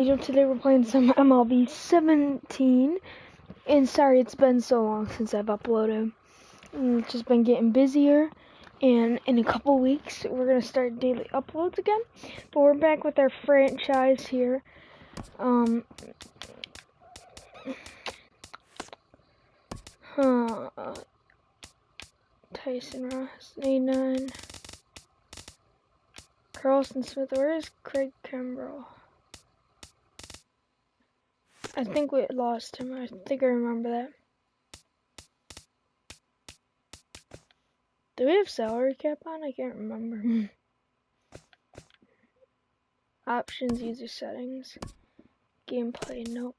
Today we're playing some MLB 17, and sorry it's been so long since I've uploaded. It's just been getting busier, and in a couple weeks we're going to start daily uploads again, but we're back with our franchise here. Tyson Ross, 89. Carlson Smith, where is Craig Kimbrell? I think we lost him. I think I remember that. Do we have salary cap on? I can't remember. Options, user settings. Gameplay, nope.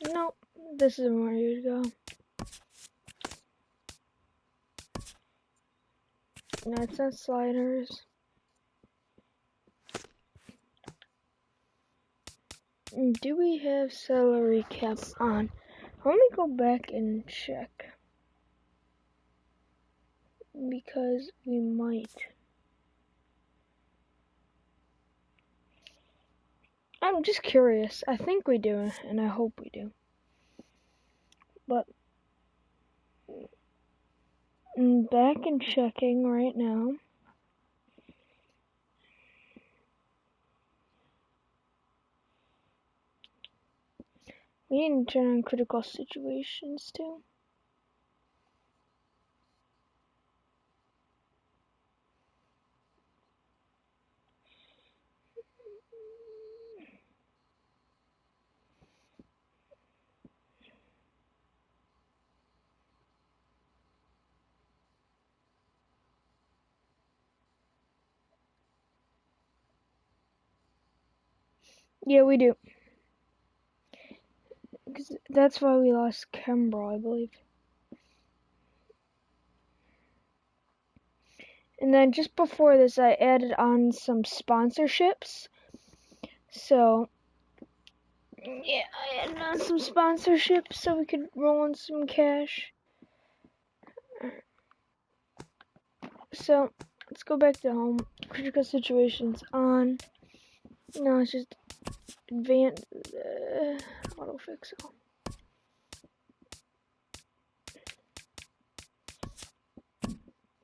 Nope. This is where you'd go. No, it's not sliders. Do we have salary cap on? Let me go back and check. Because we might. I'm just curious. I think we do, and I hope we do. But I'm back and checking right now. We need to turn on critical situations too. Yeah, we do. Because that's why we lost Kimbrell, I believe. And then just before this, I added on some sponsorships. So, yeah, I added on some sponsorships so we could roll in some cash. So, let's go back to home. Critical situations on. No, it's just advanced autofix.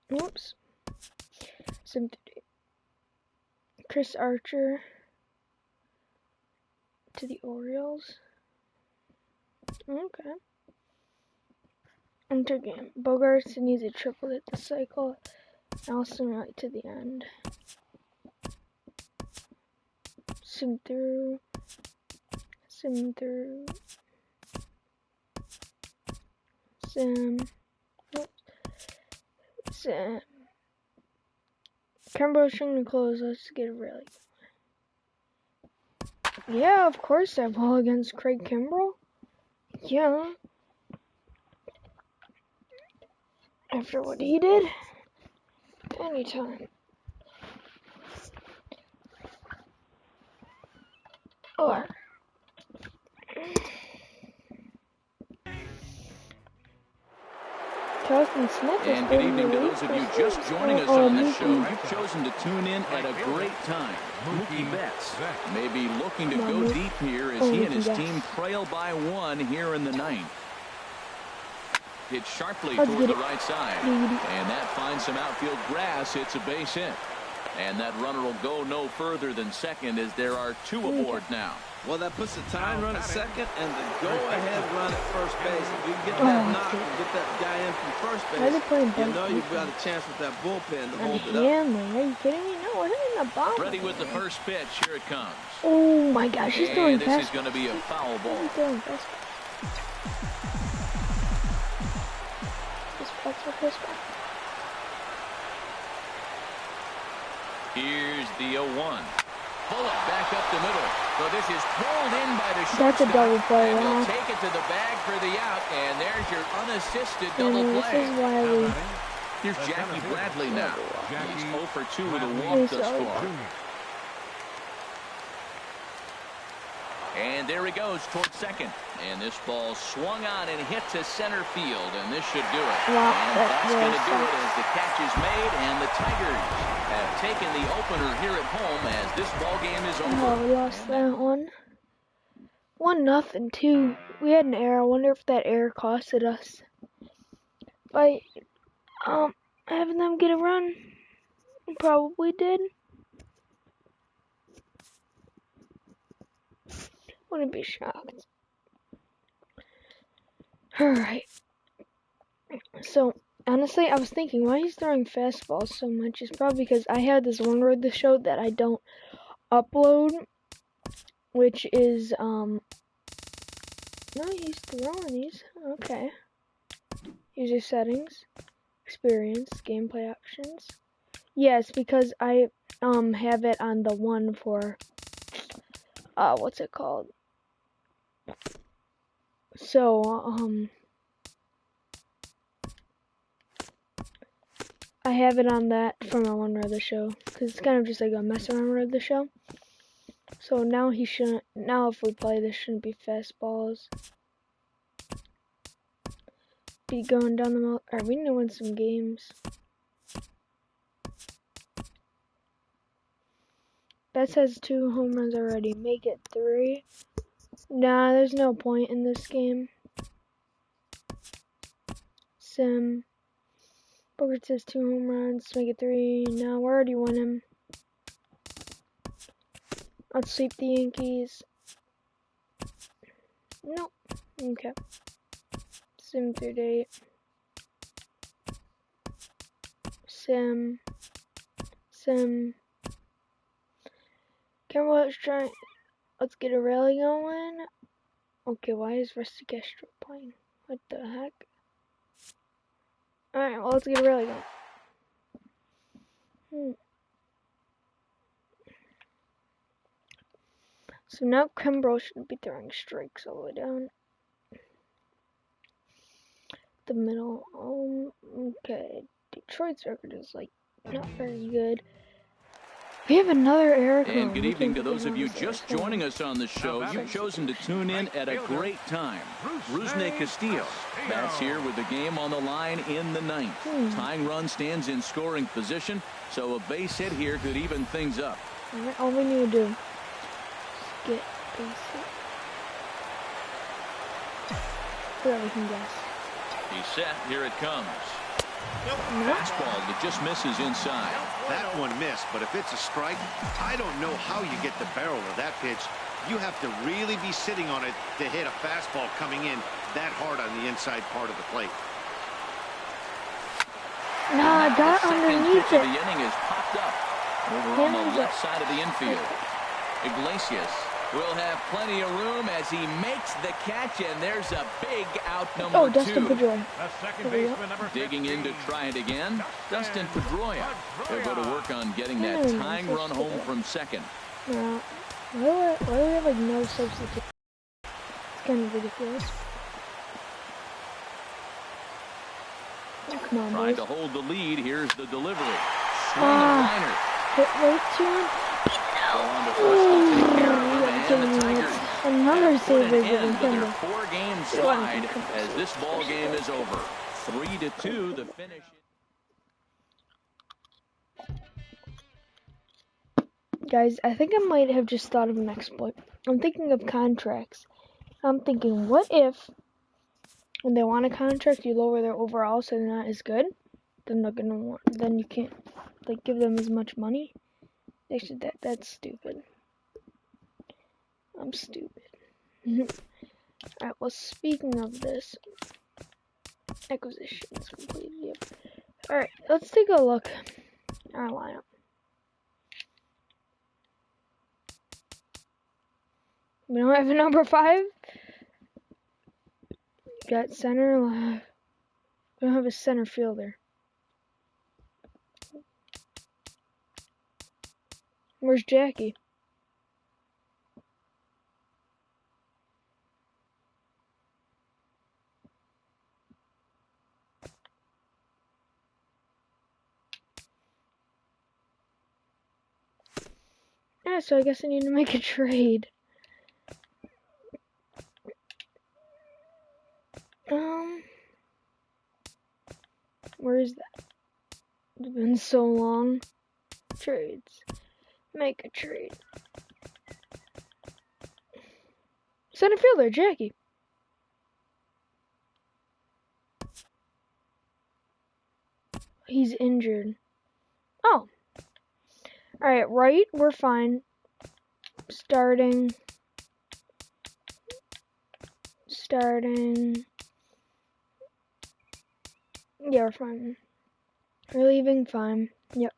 Whoops. Chris Archer to the Orioles. Okay. Enter game. Bogarts needs a triple hit the cycle. Nelson right to the end. Sim through. Sim. Sim. Kimbrell string to close. Let's get a rally. Yeah, of course I will against Craig Kimbrell. Yeah. After what he did? Anytime. Or. Carlson Smith is and good evening to those of you just joining us on this show. You've chosen to tune in at a great time. Mookie Betts may be looking to go deep here as he and his team trail by one here in the ninth. Hit sharply toward the right side, and that finds some outfield grass. It's a base hit, and that runner will go no further than second as there are two aboard now. Well, that puts the tying run at second and the go-ahead run at first base. If you can get that knock and get that guy in from first base, you know you've got a chance with that bullpen to hold it up. Are you kidding me? No, it ain't a bomb. Ready with the first pitch. Here it comes. Oh my gosh, he's doing fast. This is going to be a foul ball. He's doing fast. Here's the 0-1. Pull it back up the middle. So this is pulled in by the shortstop. That's a double play. And he'll take it to the bag for the out. And there's your unassisted double play. This is why Here's Jackie Bradley now. He's 0 for 2 with a walk thus far. And And there he goes towards second. And this ball swung on and hit to center field, and this should do it. Wow, and that's going to do it as the catch is made, and the Tigers have taken the opener here at home as this ball game is over. Oh, we lost that one. 1-0 too. We had an error. I wonder if that error costed us by having them get a run. Probably did. Wouldn't be shocked. Alright. So, honestly, I was thinking why he's throwing fastballs so much. It's probably because I had this one road to show that I don't upload, which is, no, he's throwing these. Okay. User settings, experience, gameplay options. Yes, because I, have it on the one for, what's it called? So, I have it on that for my one road to show, because it's kind of just like a mess around road to show. So now he shouldn't, now if we play this shouldn't be fastballs. Be going down the middle, or we need to win some games. Betts has 2 home runs already, make it 3. Nah, there's no point in this game. Sim. Booker says 2 home runs, make it 3. No, we're already winning. Let's sweep the Yankees. Nope. Okay. Sim through date. Sim. Camera, let's get a rally going. Okay, why is Rusty Castro playing? What the heck? Alright, well, let's get a rally going. So now Kimbrough shouldn't be throwing strikes all the way down the middle. Okay. Detroit's record is like not very good. We have another error. And good evening to those of you just joining us on the show. You've chosen to tune in at a great time. Rusney Castillo bats here with the game on the line in the 9th. Tying run stands in scoring position, so a base hit here could even things up. All we need to do is get base hit. Whatever we can guess. He's set. Here it comes. Fastball that just misses inside. That one missed, but if it's a strike, I don't know how you get the barrel of that pitch. You have to really be sitting on it to hit a fastball coming in that hard on the inside part of the plate. Nah, I got underneath it. The inning is popped up over on the left side of the infield. Iglesias will have plenty of room as he makes the catch, and there's a big out number 2. Oh, Dustin Pedroia. Digging in to try it again. Dustin Pedroia. They'll go to work on getting that tying run home from second. Yeah. Why do we have like no substitute? It's kind of ridiculous. Oh, come on, Trying boys. to hold the lead. Here's the delivery. Swing and liner. Hit right to him. Another save is Nintendo. 4-game slide as this ball game is over. 3-2 the finish. Guys, I think I might have just thought of an exploit. I'm thinking of contracts. I'm thinking, what if when they want a contract, you lower their overall so they're not as good? Then they're gonna want. Then you can't like give them as much money. Actually, that's stupid. I'm stupid. Alright, well, speaking of this, acquisitions completed. Yep. Alright, let's take a look at our lineup. We don't have a number 5. Got center left. We don't have a center fielder. Where's Jackie? Yeah, so I guess I need to make a trade. Where is that? It's been so long. Trades. Make a trade. Center fielder, Jackie. He's injured. Oh. Alright, right, we're fine. Starting. Yeah, we're fine. Relieving, fine. Yep.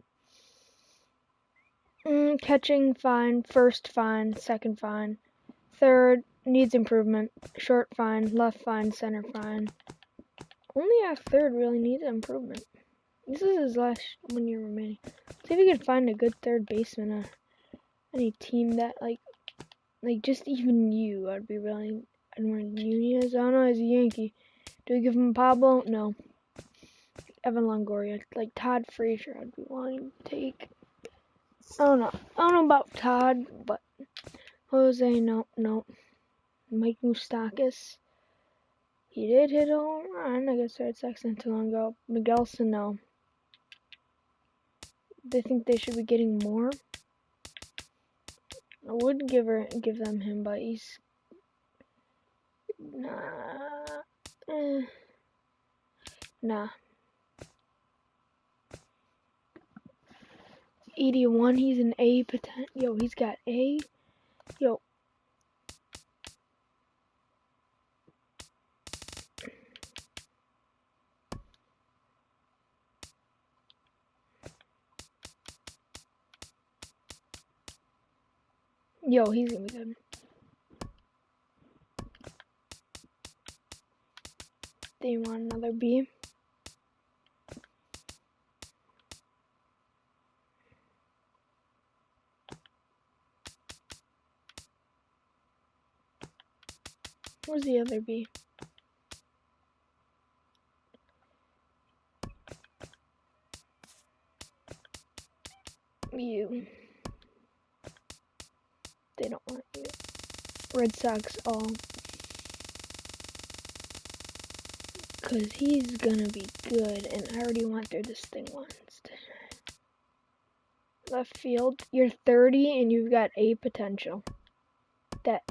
Catching, fine. First, fine. Second, fine. Third, needs improvement. Short, fine. Left, fine. Center, fine. Only our third really needs improvement. This is his last 1 year remaining. See if we can find a good third baseman on any team that, like just even you. I'd be really. I'd want Nunez. I don't know, he's a Yankee. Do we give him Pablo? No. Evan Longoria. Like Todd Frazier, I'd be wanting to take. I don't know about Todd, but Jose, no. Mike Moustakas. He did hit a home run. I guess Red Sox not too long ago. Miguelson, no. They think they should be getting more. I would give them him, but he's nah. 81. He's an A potential. Yo, he's got A. Yo. Yo, he's gonna be good. They want another B. Where's the other B? You. They don't want you. Red Sox all. Because he's gonna be good, and I already went through this thing once. Left field, you're 30 and you've got A potential. That.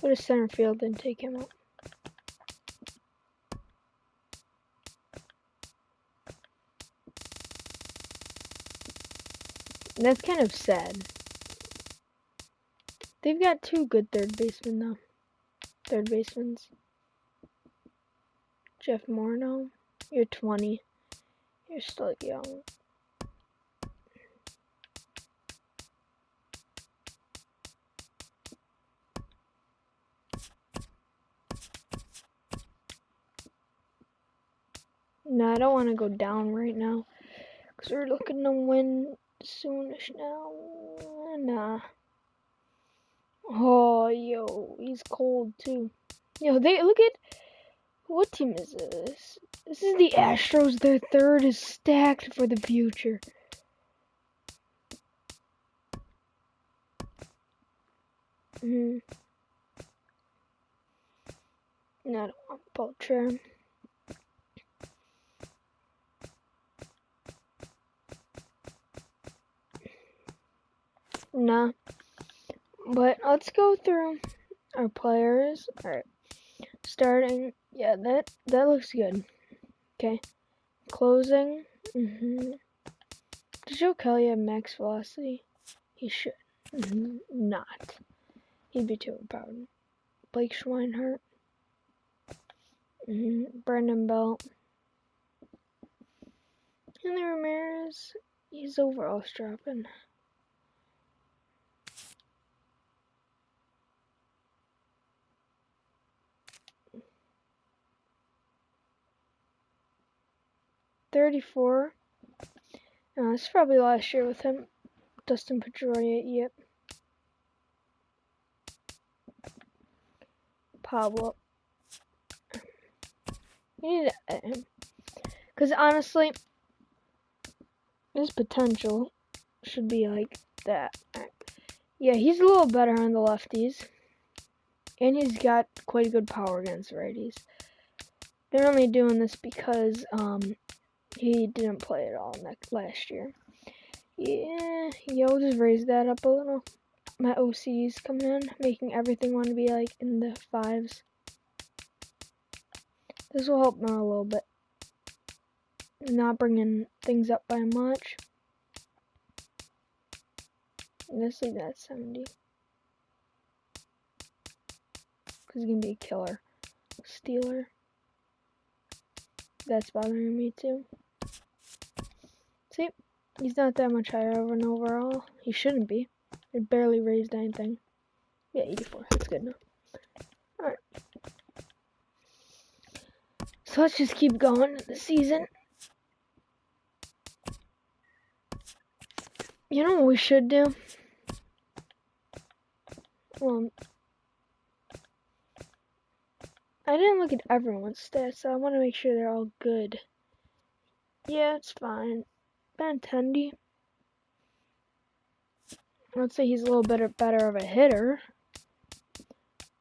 Go to center field and take him out. That's kind of sad. They've got two good third basemen though. Third basemen. Jeff Morneau, you're 20. You're still young. No, I don't want to go down right now. Because we're looking to win soonish now. Nah. Oh, yo, he's cold too. Yo, look at, what team is this? This is the Astros. Their third is stacked for the future. No, I don't want Beltran. Nah. But let's go through our players. Alright. Starting. Yeah, that looks good. Okay. Closing. Did Joe Kelly have max velocity? He should. Not. He'd be too overpowered. Blake Schweinhart. Brandon Belt. And Ramirez. His overall's dropping. $34. This is probably last year with him. Dustin Pedroia, yep. Pablo. You need to add him. Because honestly, his potential should be like that. Yeah, he's a little better on the lefties. And he's got quite a good power against righties. They're only doing this because he didn't play at all last year. Yeah, I'll just raise that up a little. My OC's coming in, making everything want to be like in the 5s. This will help now a little bit. Not bringing things up by much. Let's leave that 70. Because he's going to be a killer. Stealer. That's bothering me too. See? He's not that much higher over an overall. He shouldn't be. It barely raised anything. Yeah, 84. That's good enough. Alright. So let's just keep going the season. You know what we should do? Well, I didn't look at everyone's stats, so I want to make sure they're all good. Yeah, it's fine. Benintendi. Let's say he's a little better of a hitter.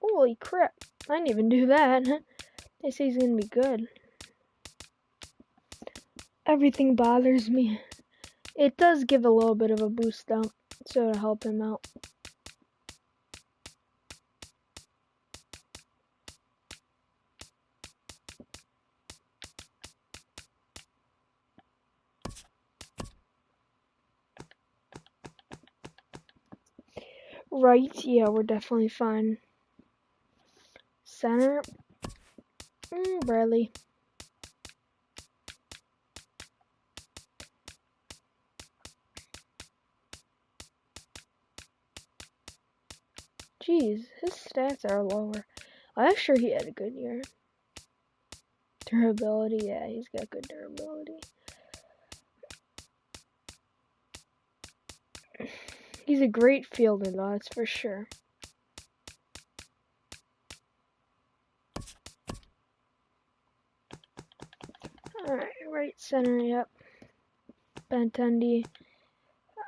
Holy crap. I didn't even do that. They say he's going to be good. Everything bothers me. It does give a little bit of a boost though, so to help him out. Right, yeah, we're definitely fine. Center, Bradley. Jeez, his stats are lower. I'm sure he had a good year. Durability, yeah, he's got good durability. He's a great fielder though, that's for sure. Alright, right center, yep. Benintendi.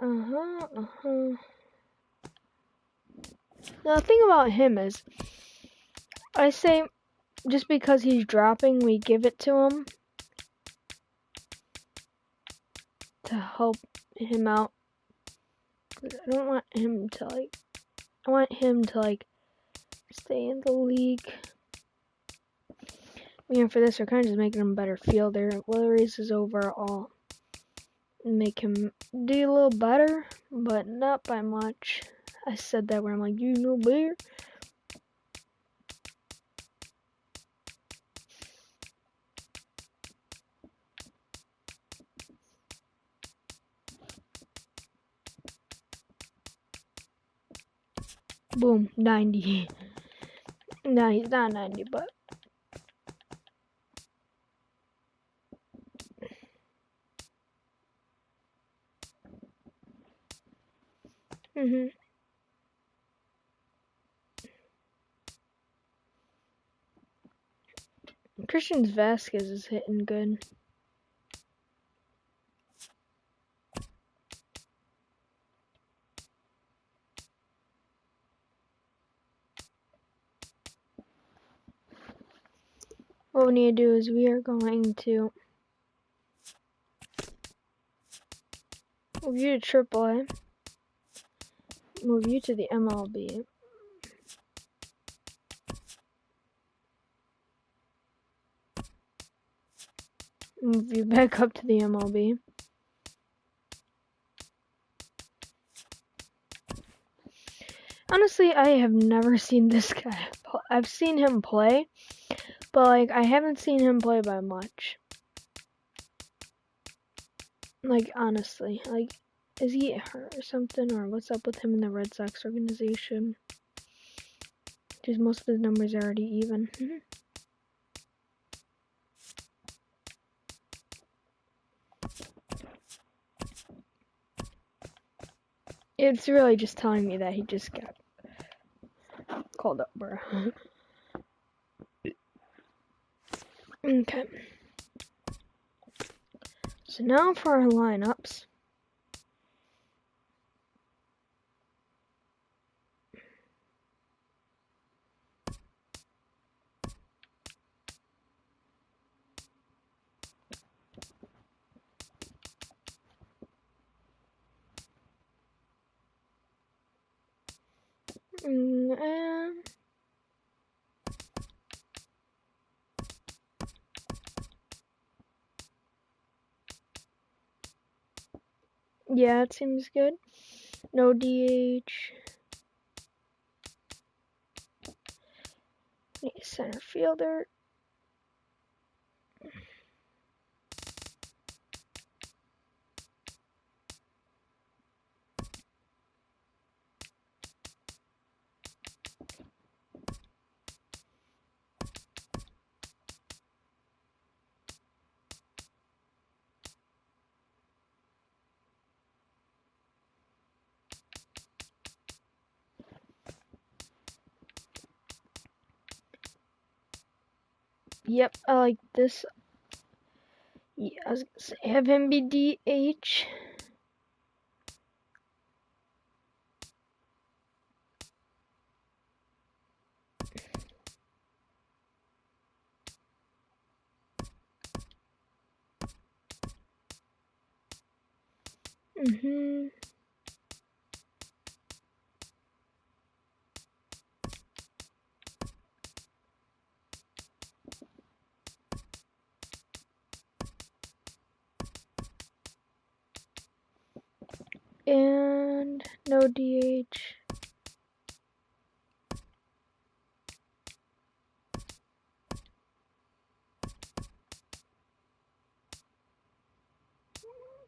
Now the thing about him is, I say, just because he's dropping, we give it to him to help him out. I don't want him to I want him to stay in the league. For this, we're kind of just making him a better fielder. We'll raise his overall and make him do a little better, but not by much. I said that where I'm like, you know better. Boom, 90. No, he's not 90, but Christian Vasquez is hitting good. What we need to do is we are going to move you to AAA, move you to the MLB. Move you back up to the MLB. Honestly, I have never seen this guy. I've seen him play, but I haven't seen him play by much. Honestly, is he hurt or something, or what's up with him in the Red Sox organization? Because most of his numbers are already even. It's really just telling me that he just got called up, bro. Okay. So now for our lineups. Yeah, it seems good. No DH. Need a center fielder. Yep, I like this. Yeah, I was gonna say, have him be DH. And no DH.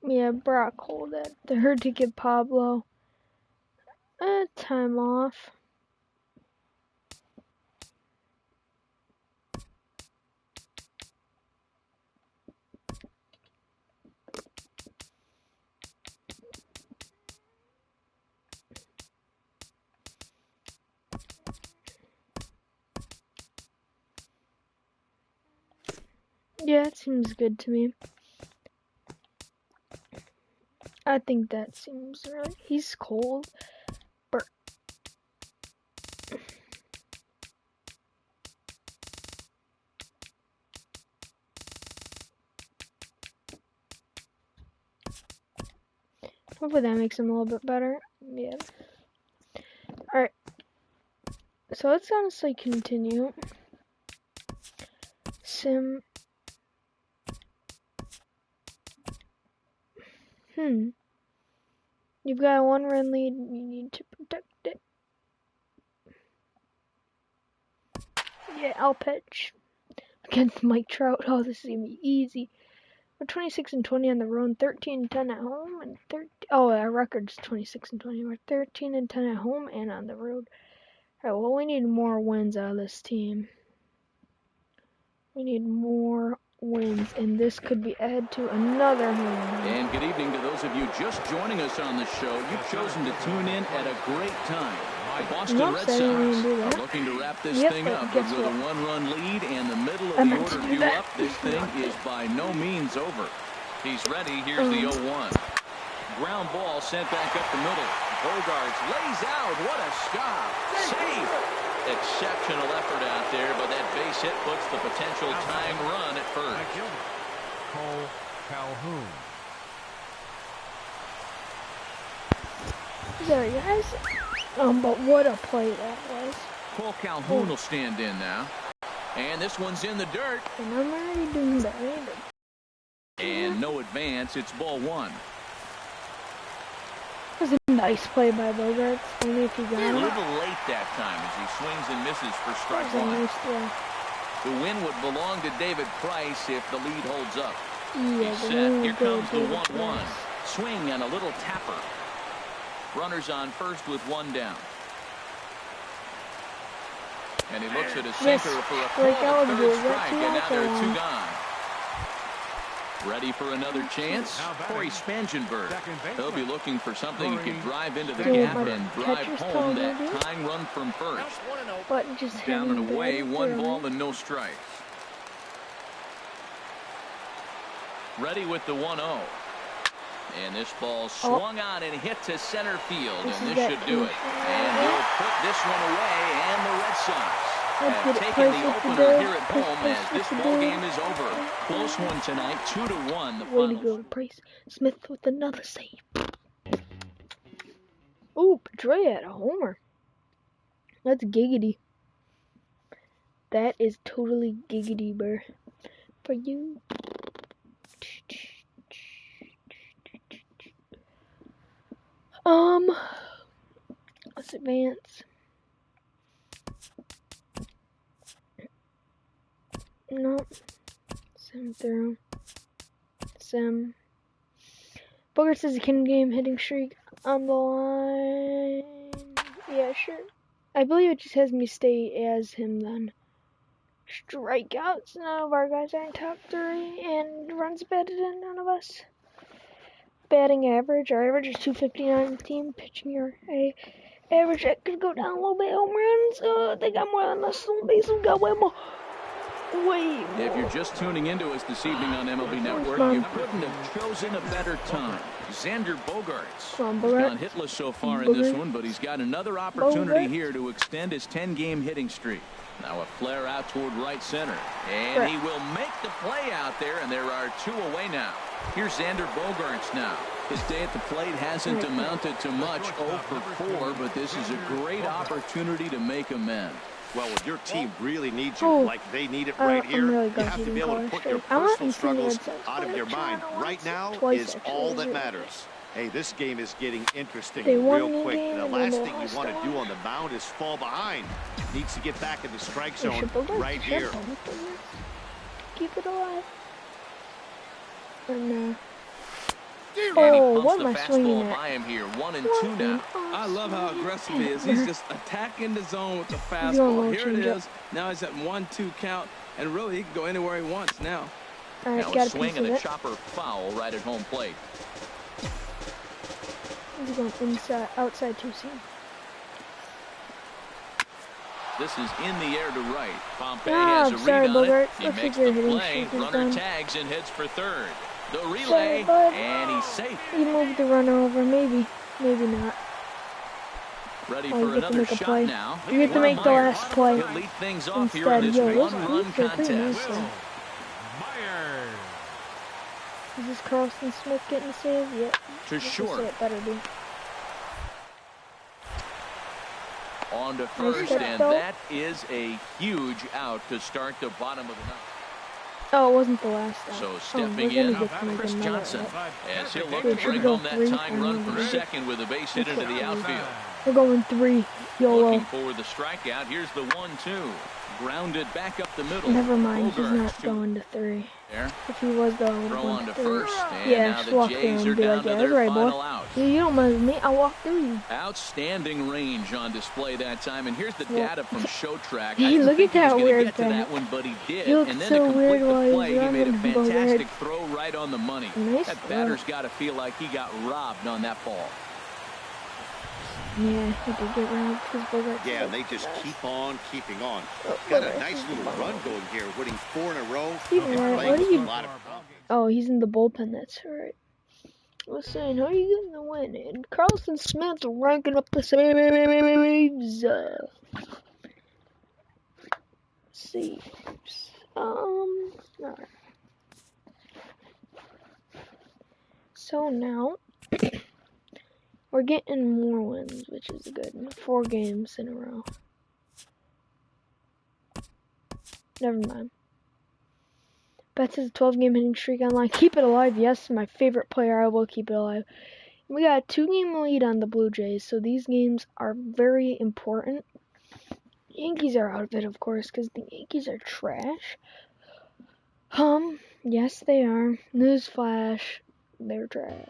Yeah, Brock hold it. They heard to give Pablo time off. Yeah, it seems good to me. I think that seems right. He's cold. Hopefully that makes him a little bit better. Yeah. Alright. So let's honestly continue. Sim. You've got a 1-run lead. You need to protect it. Yeah, I'll pitch. Against Mike Trout. Oh, this is going to be easy. We're 26-20 on the road, 13-10 at home, and our record's 26-20. We're 13-10 at home and on the road. Alright, well, we need more wins out of this team. We need more wins, and this could be added to another home run. And good evening to those of you just joining us on the show. You've chosen to tune in at a great time. The Boston Red Sox are looking to wrap this thing up with a 1-run lead and the middle of the order due up. This thing is by no means over. He's ready. Here's the 0-1. Ground ball sent back up the middle. Bogarts lays out. What a stop. Safe. Exceptional effort out there, but that base hit puts the potential tying run at first. Cole Calhoun. There, guys. But what a play that was. Cole Calhoun will stand in now. And this one's in the dirt. And I'm already doing that either. And no advance. It's ball 1. That was a nice play by Bogarts. Only if he got it. A little late that time as he swings and misses for strike 1. Nice the win would belong to David Price if the lead holds up. Yeah, He's set. Here comes the 1-1. Swing and a little tapper. Runners on first with 1 down. And he looks at his sinker for a call third strike, and now there are 2 gone. Ready for another chance? Corey Spangenberg. He'll be looking for something he can drive into the gap and drive home that tying run from first. But just down and away, 1 ball and no strikes. Ready with the 1-0. And this ball swung on and hit to center field, and this should do it. And he'll put this one away, and the Red Sox have taken the opener here at home as this ball game is over. Close one tonight, 2-1. The way to go, Price. Smith with another save. Ooh, Pedroia had a homer. That's giggity. That is totally giggity, bro. For you. Let's advance. No. Sim through. Sim. Bogart says a game hitting streak on the line. Yeah, sure. I believe it just has me stay as him then. Strikeouts. None of our guys are in top 3. And runs batted in, none of us. Batting average. Our average is 259 on the team. Pitching your average that could go down a little bit. Home runs. They got more than us. Some base have got way more. If you're just tuning into us this evening on MLB Network, you couldn't have chosen a better time. Xander Bogaerts has gone hitless so far in this one, but he's got another opportunity here to extend his 10-game hitting streak. Now a flare out toward right center, and he will make the play out there, and there are 2 away now. Here's Xander Bogaerts now. His day at the plate hasn't amounted to much, 0 for 4, but this is a great opportunity to make amends. Well, when your team really needs you, like they need it right here, really you have to be able to put your personal struggles out of your mind. Right now is all that matters. Hey, this game is getting interesting real quick. The last thing you want to do on the mound is fall behind. Needs to get back in the strike zone right here. Keep it alive. And, what am I swinging at? I am here, 1-2 now. I love how aggressive he is. He's just attacking the zone with the fastball. Here it is. Now he's at 1-2 count, and really he can go anywhere he wants now. Now a swing and a chopper foul right at home plate. He's going inside, outside 2 seam. This is in the air to right. Pompey has a read on it. He makes the play. Runner tags and hits for third. The relay, and he's safe. He moved the runner over, maybe not. Ready for another shot now. You get to make the last play. He'll lead things off here in this one-run contest. Is this Carlson Smith getting the save? Yep. To short. It better be. On to first, and that is a huge out to start the bottom of the ninth. Oh, it wasn't the last out. So stepping in, Chris Johnson, as he'll look to bring home that tying run for second with a base hit into the outfield. We're going 3. YOLO. Looking for the strikeout. Here's the 1-2. Grounded back up the middle. Never mind, he's not going to 3. There. If he was going throw on to first, and yeah, now just the walk Jays through are and be down like, to yeah, their right, boy. final out. You don't mind me, I'll walk through you. Outstanding range on display that time, and here's the data from ShowTrack. Hey, look at that weird thing. That one, but he did. He looked and then so to complete weird the play, he made a running. fantastic throw right on the money. Nice that batter's got to feel like he got robbed on that ball. Yeah, he did get robbed because Bogart. Yeah, and they just keep on keeping on. Got a nice little run going here, winning 4 in a row. What are you? Oh, he's in the bullpen. That's right. I was saying, how are you getting the win? And Carlson Smith's ranking up the saves. Saves. Alright. So now we're getting more wins, which is good. 4 games in a row. Never mind. Bet says 12-game hitting streak online. Keep it alive. Yes, my favorite player. I will keep it alive. We got a 2-game lead on the Blue Jays, so these games are very important. Yankees are out of it, of course, because the Yankees are trash. Yes, they are. Newsflash, they're trash.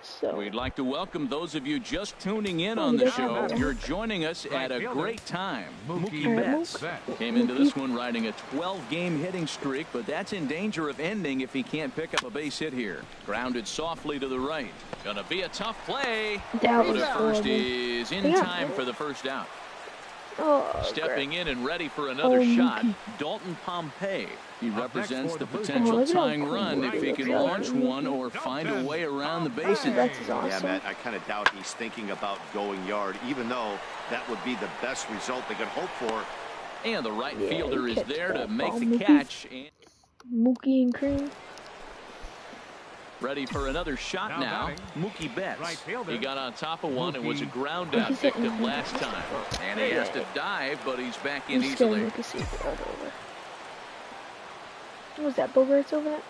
So we'd like to welcome those of you just tuning in on the show. You're joining us at a great time. Mookie Betts came into this one riding a 12-game hitting streak, but that's in danger of ending if he can't pick up a base hit here. Grounded softly to the right. Gonna be a tough play. Go to first is in time for the first out. Stepping in and ready for another shot, Dalton Pompey. He represents the potential tying run if he can launch one or find a way around the bases. Yeah, Matt, I kind of doubt he's thinking about going yard, even though that would be the best result they could hope for. And the right fielder is there to make the catch. Mookie and Cream. Ready for another shot now. Mookie Betts. He got on top of one and was a ground out victim last time. And he has to dive, but he's back in easily. What was that? Bogarts over that?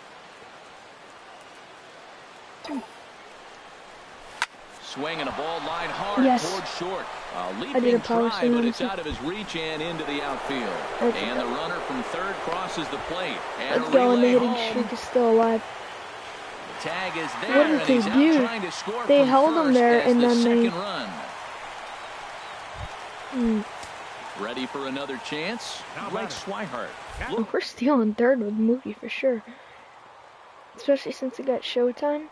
Swinging a ball line hard towards short. A leaping try, but it's out of his reach and into the outfield. And the runner from third crosses the plate. And let's go, and the hitting streak is still alive. The tag is there, and he's out trying to score. They held him there, and then they... Ready for another chance? Like Swihart. We're stealing third with Mookie for sure. Especially since it got showtime.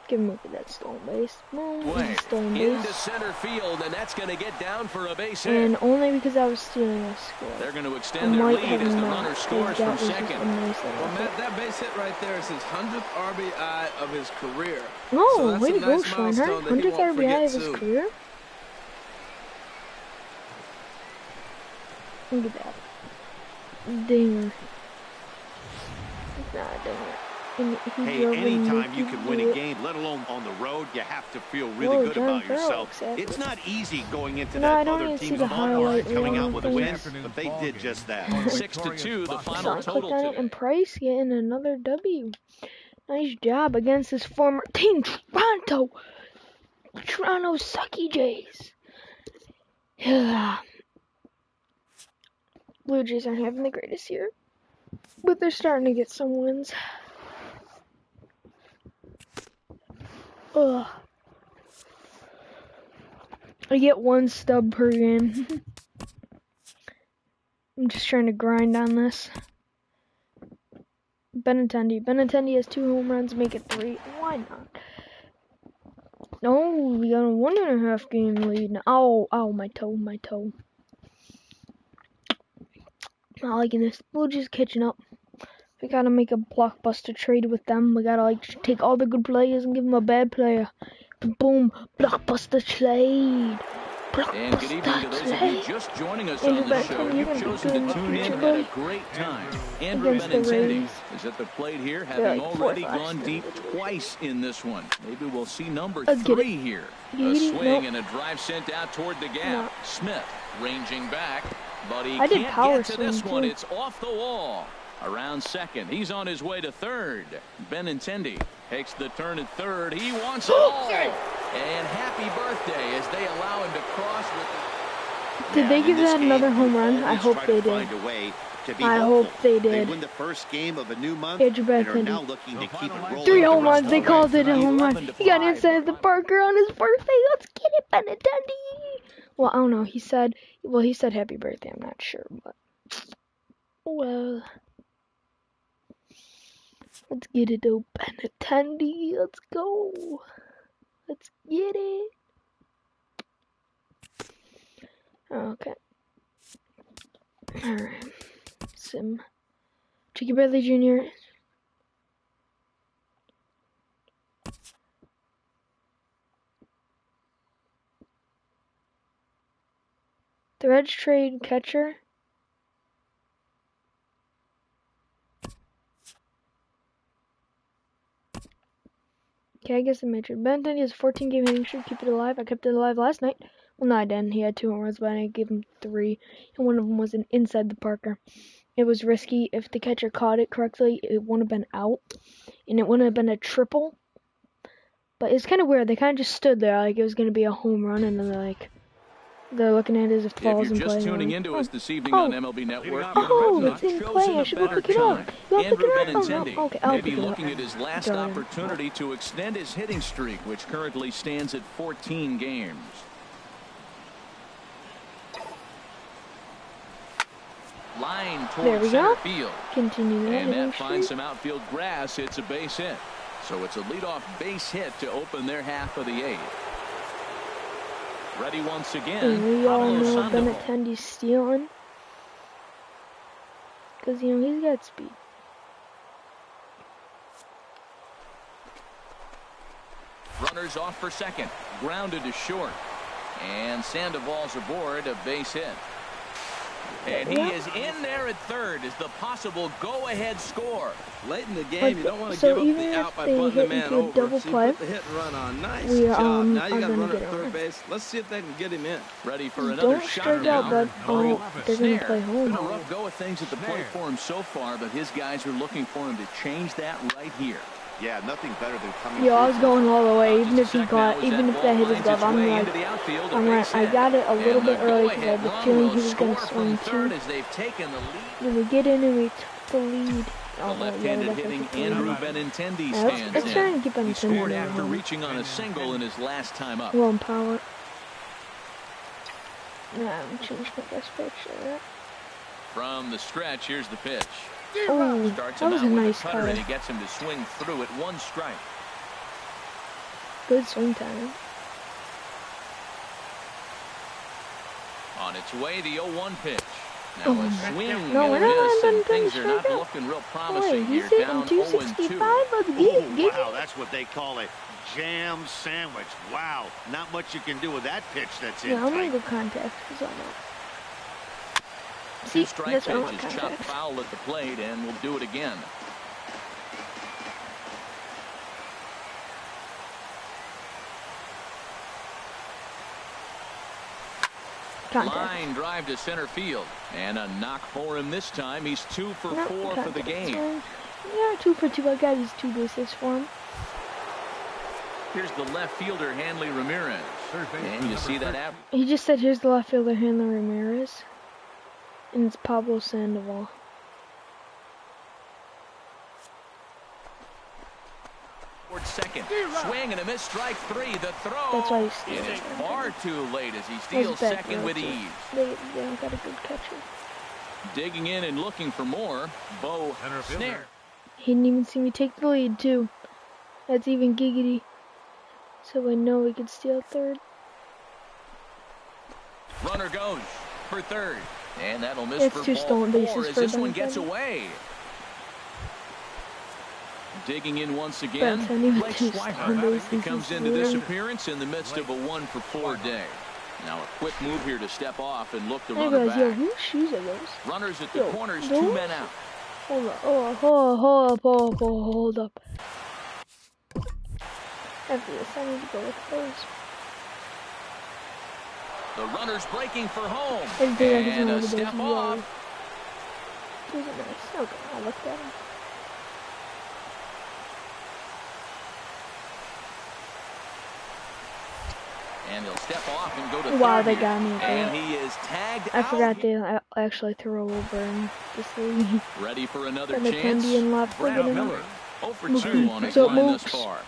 Give Mookie that stolen base. Stolen base. Into center field, and that's going to get down for a base hit. And only because I was stealing a score. They're going to extend their lead as the runner scores from second. Well, that base hit right there is his 100th RBI of his career. Oh, way to go, Schweinhart. 100th RBI of his career? Look at that. Dinger. It's not a dinger. Hey, anytime you can win a game, let alone on the road, you have to feel really good about yourself. It's not easy going into that other team's ballpark and coming out with a win, but they did just that. 6-2, the final total today. And Price getting another W. Nice job against his former team, Toronto. Toronto Sucky Jays. Yeah. Blue Jays aren't having the greatest year, but they're starting to get some wins. Ugh. I get one stub per game. I'm just trying to grind on this. Benintendi has 2 home runs, make it 3. Why not? No, we got a 1.5 game lead now. Ow, my toe. Not liking this. Blue Jays catching up. We gotta make a blockbuster trade with them. We gotta take all the good players and give them a bad player. Boom, blockbuster trade. And good evening to those of you just joining us on the show. You've chosen to tune in at a great time. Andrew Benintendi is at the plate here, having already gone deep twice in this one. Maybe we'll see number 3 here. A swing and a drive sent out toward the gap. Smith ranging back, but he can't get to this one. It's off the wall. Around second, he's on his way to third. Benintendi takes the turn at third. He wants it all. And happy birthday as they allow him to cross with it. Did they give that another home run? I hope they did. I hope they did. They win the first game of a new month and are now looking to keep it rolling. 3 home runs. They called it a home run. He got inside the Parker on his birthday. Let's get it, Benintendi. Well, I don't know. He said happy birthday. I'm not sure, but well. Let's get it, though, Benintendi. Let's go. Let's get it. Okay. Alright. Jackie Bradley Jr. The Reds trade catcher. Okay, I guess I mentioned Benintendi has a 14-game hitting streak. Keep it alive. I kept it alive last night. Well, no, I didn't. He had 2 home runs, but I gave him 3, and one of them was inside the Parker. It was risky. If the catcher caught it correctly, it wouldn't have been out, and it wouldn't have been a triple. But it's kind of weird. They kind of just stood there like it was going to be a home run, and then they're looking at it as if falls in play. If you're just tuning into us this evening on MLB Network, it's in play. I should go pick it up. Andrew Benintendi may be looking at his last opportunity to extend his hitting streak, which currently stands at 14 games. Line towards center field. Continue that. And that finds some outfield grass. It's a base hit. So it's a leadoff base hit to open their half of the 8th. Ready once again. And we all know Benintendi's stealing. Because, he's got speed. Runners off for second. Grounded to short. And Sandoval's aboard, a base hit. And he is in there at third as the possible go-ahead score. Late in the game, you don't want to give up the out by putting the man over. Double play, put the hit and run on. Nice job. Now you got to run at third base. Let's see if they can get him in. Ready for another shot now. But they're going to play home. Been a rough go of things at the plate for him so far, but his guys are looking for him to change that right here. Yeah, nothing better than coming. Yeah, I was going all the way. Even if that hit his glove, I'm right. I got it a little bit early because I had the feeling he was going to swing too. Then we get in and we took the lead. The left-handed hitting Andrew Benintendi's hands let's try and keep He scored after reaching on a single in his last time up. Low power. Nah, I'm changing my best pitch. From the stretch, here's the pitch. Oh, Starts that was a nice cutter, and he gets him to swing through at 1 strike. Good swing time. On its way, the 0-1 pitch. Now a swing no, and a miss, and things are not looking real promising here. Down 0-2. Wow, that's what they call a jam sandwich. Wow, not much you can do with that pitch that's in. Yeah, I'm gonna go contact. See, 2 strike pitches chopped foul at the plate, and we'll do it again. Line drive to center field, and a knock for him this time. He's 2 for 4 for the game. Yeah, 2 for 2. I got his 2 bases for him. Here's the left fielder, Hanley Ramirez. And you see that out. He just said, here's the left fielder, Hanley Ramirez. And it's Pablo Sandoval. Second. Swing and a miss, strike 3. The throw. That's why he's it is far too late as he steals second with ease. They got a good catcher. Digging in and looking for more. Bo Snare. He didn't even see me take the lead, too. That's even giggity. So I know we could steal third. Runner goes for third. And that'll miss it's for two ball stolen 4 bases as for this one gets away. Digging in once again, Blake Swihart comes into this appearance in the midst of a 1 for 4 day. Now a quick move here to step off and look the runner back. Yo, whose shoes are those? Runners at the corners, 2 men out. Hold up. After this, I need to go with those. The runner's breaking for home. And a step off. Those are nice. Okay, I looked at him. And he'll step off and go to wow, third they got me. And he is tagged I out. forgot they actually threw over in this league. Ready for another chance. Candy left. Brad Miller. 0 for 2 on his line thus far.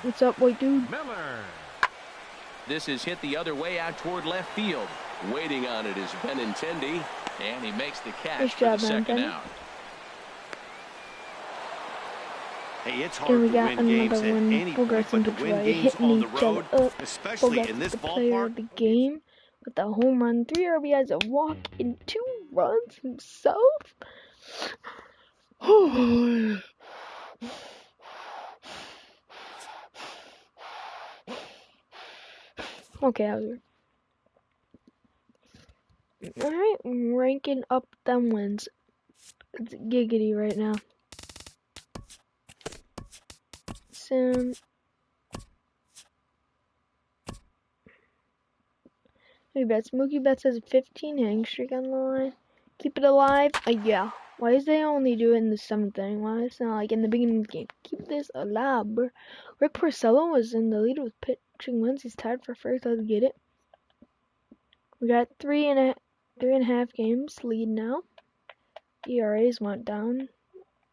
What's up, white dude? Miller. This is hit the other way out toward left field. Waiting on it is Benintendi, and he makes the catch for the second out. Hey, it's hard to win games at any point, but to win games on the road, especially in this ballpark. The game with the home run, 3 RBIs, a walk, and 2 runs himself. Okay, out here. Alright, ranking up them wins. It's giggity right now. So, Mookie Betts has a 15 hitting streak on the line. Keep it alive. Yeah. Why is they only do it in the 7th inning? Why it's not like in the beginning of the game? Keep this alive, bro. Rick Porcello was in the lead with pitching wins. He's tied for first. Let's get it. We got 3.5 games lead now. ERAs went down.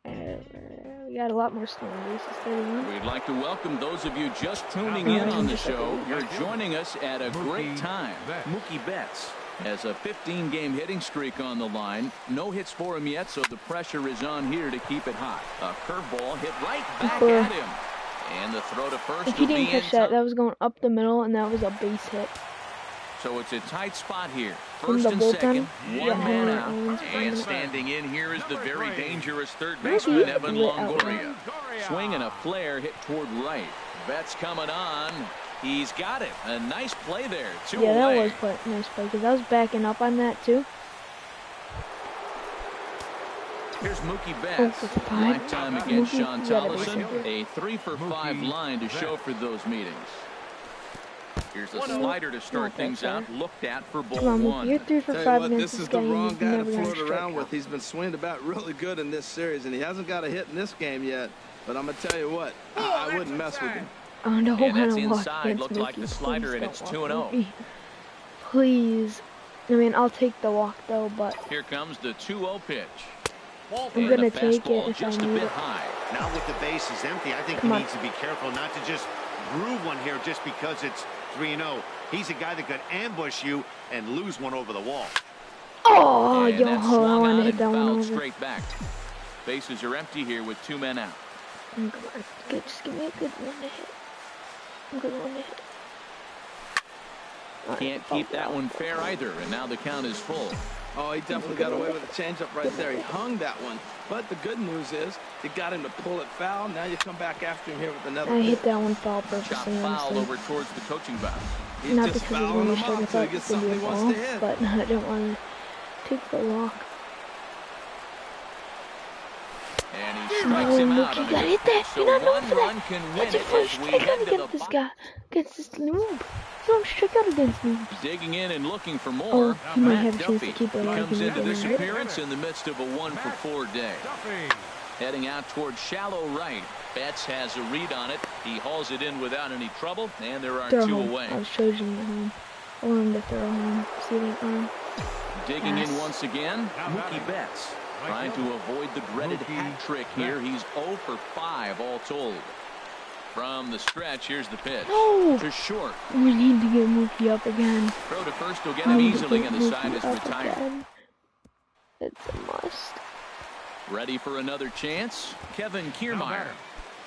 We got a lot more stolen bases. 31. We'd like to welcome those of you just tuning in on the show. You're joining us at a great time. Mookie Betts has a 15-game hitting streak on the line. No hits for him yet, so the pressure is on here to keep it hot. A curveball hit right back at him. And the throw to first. If he didn't catch that, that was going up the middle, and that was a base hit. So it's a tight spot here. First and second, 1 man out. And standing in here is the very dangerous third baseman, Evan Longoria. Swing and a flare hit toward right. Betts coming on. He's got it. A nice play there. 2 away. Yeah, that was a nice play because I was backing up on that too. Here's Mookie Betts. Lifetime against Sean Tollison. A 3-for-5 line to show for those meetings. Here's a slider to start things out. Looked at for ball one. You're 3 for 5 against this is this the wrong guy to flirt out. around with. He's been swinging about really good in this series, and he hasn't got a hit in this game yet. But I'm going to tell you what, I wouldn't mess with him. Oh, no, and that's inside. Looked like the slider, and it's 2-0. Please. I mean, I'll take the walk, though, but... Here comes the 2-0 pitch. I'm going to take it if just I a need bit it. high. Now with the bases empty, I think he needs to be careful not to just groove one here just because it's 3-0. He's a guy that could ambush you and lose one over the wall. Oh, and yo, I want to hit that one over. Straight back. Bases are empty here with 2 men out. Come on, just give me a good one to hit. A good one to hit. Can't keep that one fair either, and now the count is full. Oh, he definitely got away with a changeup right there. He hung that one. But the good news is, you got him to pull it foul. Now you come back after him here with another. I hit that one foul purposely. Chop foul over towards the coaching box. Not because he's really sure I thought this would be a ball, but no, I didn't want to take the walk. And he strikes him out. You gotta hit that. So You're not known for one that. can win That's your it first as we strikeout head to against this guy. Against this noob. You don't strike out against me. Digging in and looking for more. Oh, he might have a chance Duffy to keep it alive. comes into this Right? appearance in the midst of a 1-for-4 day. Heading out towards shallow right. Betts has a read on it. He hauls it in without any trouble, and there are 2 away. I was choosing at home. I wanted to throw home. See that arm. Digging in once again, Mookie Betts. Trying to avoid the dreaded hat trick here. He's 0 for 5 all told. From the stretch, here's the pitch. No! To short. We need to get Mookie up again. Throw to first will get him easily, and the side is retired. Again. It's a must. Ready for another chance? Kevin Kiermaier.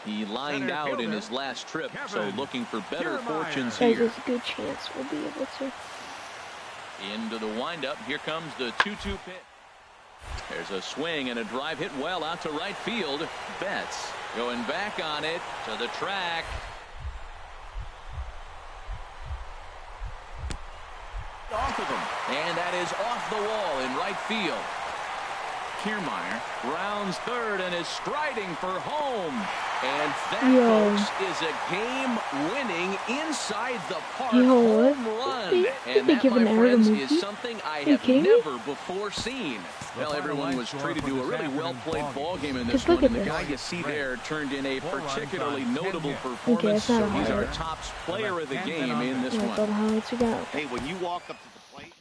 He lined out in his last trip, so looking for better fortunes here. There's a good chance we'll be able to. Into the windup. Here comes the 2-2 pitch. There's a swing and a drive hit well out to right field. Betts going back on it to the track. Off of him. And that is off the wall in right field. Kiermaier rounds third and is striding for home. And that, folks, is a game-winning inside the park home run. And that, my friends, is something I have never before seen. Well, everyone was treated to a really well-played ball game in this one, and the guy you see there turned in a particularly notable performance. So he's our top player of the game in this one. Hey, when you walk up to the plate.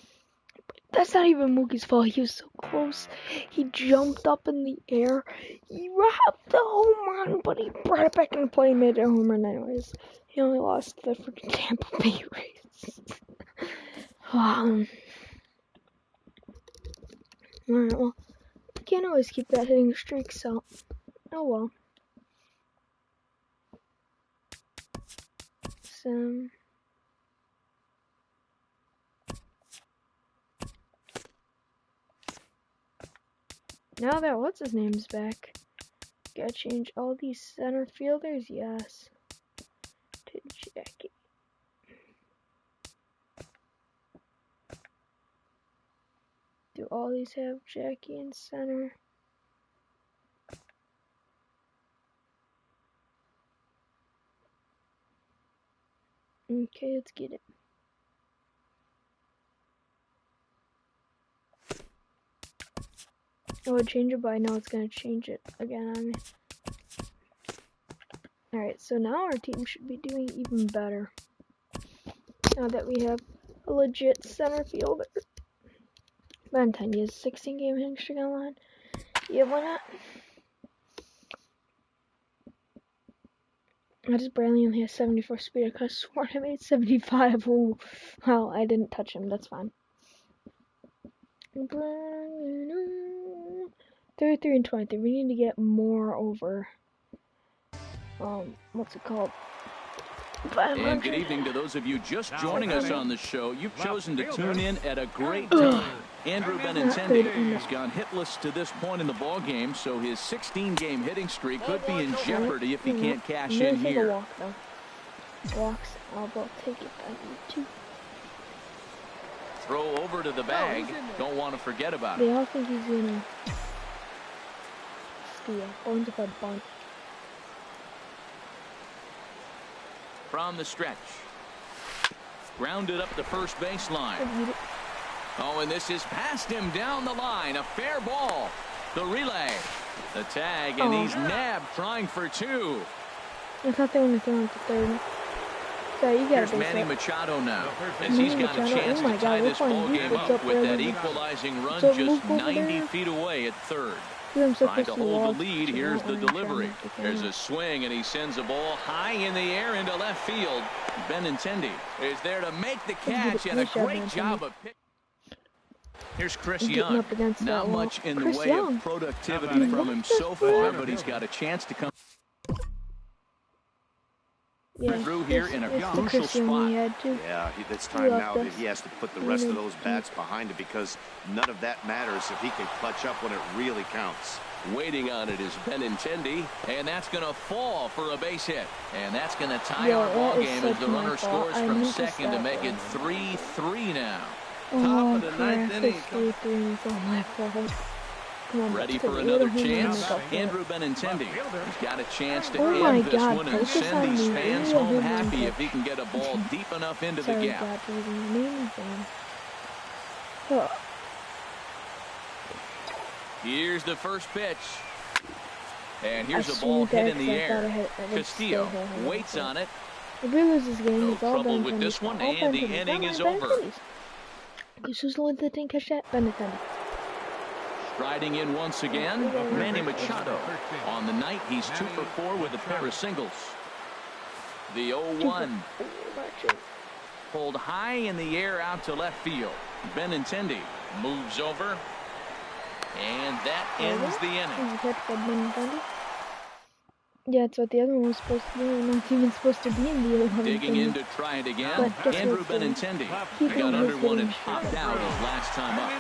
That's not even Mookie's fault. He was so close. He jumped up in the air. He wrapped the home run, but he brought it back in the play and made it a home run anyways. He only lost the freaking Tampa Bay Rays. Alright, well, you can't always keep that hitting streak, so oh well. So now that what's his name's back, gotta change all these center fielders, yes, to Jackie. Do all these have Jackie in center? Okay, let's get it. I would change it, but I know it's gonna change it again on me. Alright, so now our team should be doing even better. Now that we have a legit center fielder. Valentine, he has 16 game hitting streak on the line. Yeah, why not? I just barely only has 74 speed. I could have sworn I made 75. Ooh. Well, I didn't touch him. That's fine. 33 and 23. We need to get more over. What's it called? And good evening to those of you just joining us on the show. You've chosen to tune in at a great time. Andrew Benintendi has gone hitless to this point in the ball game, so his 16-game hitting streak could be in jeopardy if he can't cash in here. Walk, though. Walks, I'll take it back too. Throw over to the bag. Don't want to forget about it. They all think he's gonna. Castillo. Going to the bunt. From the stretch. Grounded up the first baseline. Oh, and this is past him down the line. A fair ball. The relay. The tag, and he's nabbed trying for 2. I thought they wanted to throw him to third. So you got Here's Manny Machado now, as he's got a chance to tie this ball game up with that equalizing run just 90 feet away at third. Trying to hold the lead. Here's the delivery. There's a swing, and he sends a ball high in the air into left field. Benintendi is there to make the catch, and a great job of pitching. Here's Chris Young. Not much in the way of productivity from him so far, but he's got a chance to come through here in a crucial spot. Yeah, it's time now that he has to put the rest of those bats behind him, because none of that matters if he can clutch up when it really counts. Waiting on it is Benintendi, and that's going to fall for a base hit. And that's going to tie our ball game as the runner scores from second to make it 3-3 now. Top of the ninth inning. 3-3. It's all my fault. Ready for another chance. Andrew Benintendi. He's got a chance to end this one and send these fans home happy if he can get a ball deep enough into the gap. Here's the first pitch. And here's a ball hit in the air. Castillo waits on it. If we lose this game, No it's all trouble with this one, and the inning is over. This is the one that didn't catch that. Benintendi. Riding in once again, Manny Machado. On the night, he's 2 for 4 with a pair of singles. The 0-1. Pulled high in the air out to left field. Benintendi moves over. And that ends the inning. Yeah, it's what the other one was supposed to do. We're not even supposed to be in the other one. Digging in to try it again. Andrew Benintendi. He got under one and popped out his last time up.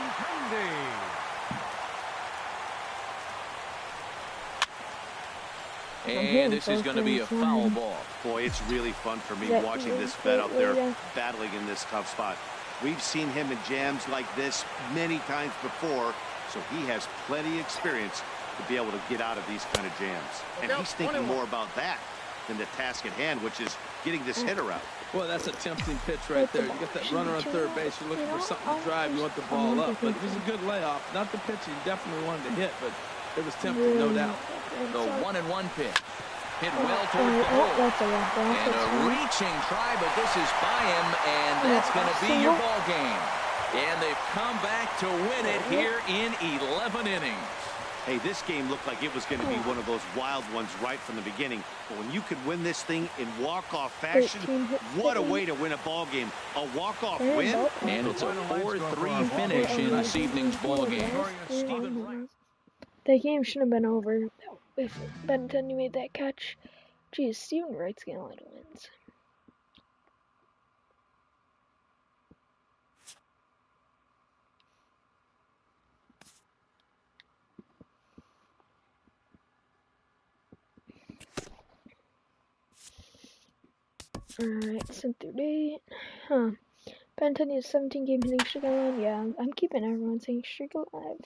And this is going to be a foul ball. Boy, it's really fun for me watching this vet out there battling in this tough spot. We've seen him in jams like this many times before, so he has plenty of experience to be able to get out of these kind of jams. And he's thinking more about that than the task at hand, which is getting this hitter out. Well, that's a tempting pitch right there. You got that runner on third base. You're looking for something to drive. You want the ball up. But it was a good layoff. Not the pitch he definitely wanted to hit, but it was tempting, no doubt. The 1-1 pitch. Hit well towards the hole. And a reaching try, but this is by him, and that's going to be your ball game. And they've come back to win it here in 11 innings. Hey, this game looked like it was going to be one of those wild ones right from the beginning. But when you could win this thing in walk-off fashion, what a way to win a ball game. A walk-off win. And it's a 4-3 finish in this evening's ball game. That game shouldn't have been over if Benintendi made that catch. Geez, Stephen Wright's getting a lot of wins. Alright, sent through date. Benintendi has 17-game hitting streak alive. Yeah, I'm keeping everyone's hitting streak alive.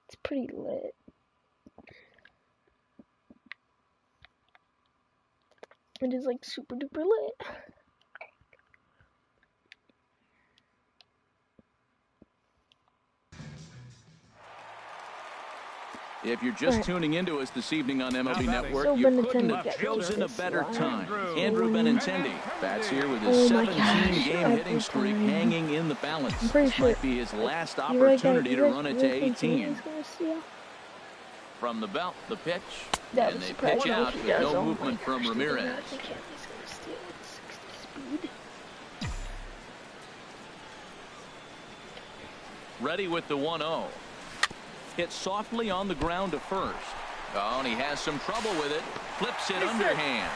It's pretty lit. It is like super duper lit. If you're just tuning into us this evening on MLB Network, you couldn't have chosen a better time. Andrew Benintendi bats here with his 17-game hitting streak hanging in the balance. This might be his last opportunity to run it to 18. From the belt, the pitch, and they pitch out with no movement from Ramirez. Ready with the 1-0. Hit softly on the ground to first. Oh, and he has some trouble with it. Flips it underhand.